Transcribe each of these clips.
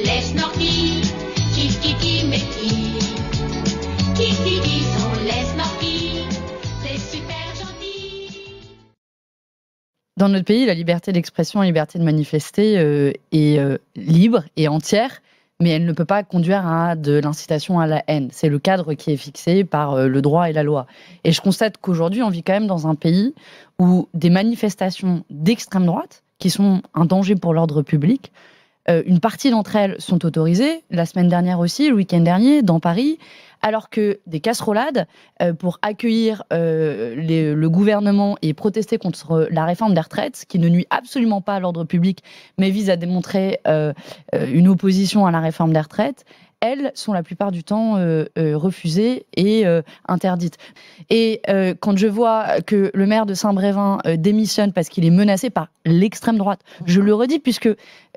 les snorkies. Kiki mais qui sont les snorkies. C'est super gentil. Dans notre pays, la liberté d'expression, la liberté de manifester est libre et entière, mais elle ne peut pas conduire à de l'incitation à la haine. C'est le cadre qui est fixé par le droit et la loi. Et je constate qu'aujourd'hui, on vit quand même dans un pays où des manifestations d'extrême droite, qui sont un danger pour l'ordre public, une partie d'entre elles sont autorisées, la semaine dernière aussi, le week-end dernier, dans Paris, alors que des casserolades pour accueillir le gouvernement et protester contre la réforme des retraites, qui ne nuit absolument pas à l'ordre public, mais vise à démontrer une opposition à la réforme des retraites, elles sont la plupart du temps refusées et interdites. Et quand je vois que le maire de Saint-Brévin démissionne parce qu'il est menacé par l'extrême droite, je le redis, puisque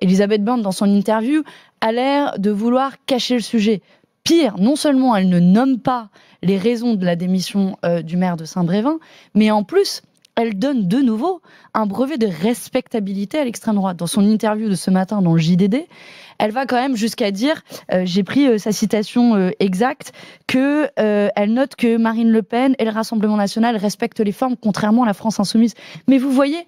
Elisabeth Borne, dans son interview, a l'air de vouloir cacher le sujet. Pire, non seulement elle ne nomme pas les raisons de la démission du maire de Saint-Brévin, mais en plus, elle donne de nouveau un brevet de respectabilité à l'extrême droite. Dans son interview de ce matin dans le JDD, elle va quand même jusqu'à dire, j'ai pris sa citation exacte, elle note que Marine Le Pen et le Rassemblement national respectent les formes, contrairement à la France insoumise. Mais vous voyez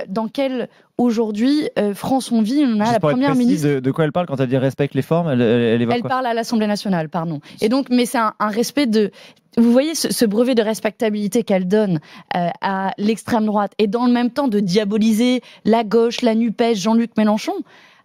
dans quelle, aujourd'hui, France on vit, on a la première ministre... De quoi elle parle quand elle dit respecte les formes, elle évoque quoi ? Elle parle à l'Assemblée nationale, pardon. Et donc, mais c'est un respect de... Vous voyez ce brevet de respectabilité qu'elle donne à l'extrême droite, et dans le même temps de diaboliser la gauche, la NUPES, Jean-Luc Mélenchon.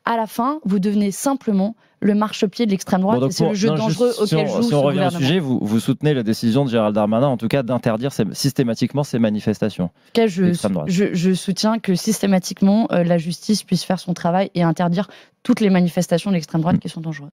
À la fin, vous devenez simplement le marche-pied de l'extrême droite, et c'est le jeu dangereux auquel joue ce gouvernement. Si on revient au sujet, vous soutenez la décision de Gérald Darmanin, en tout cas d'interdire systématiquement ces manifestations. En tout cas, je soutiens que systématiquement la justice puisse faire son travail et interdire toutes les manifestations de l'extrême droite qui sont dangereuses.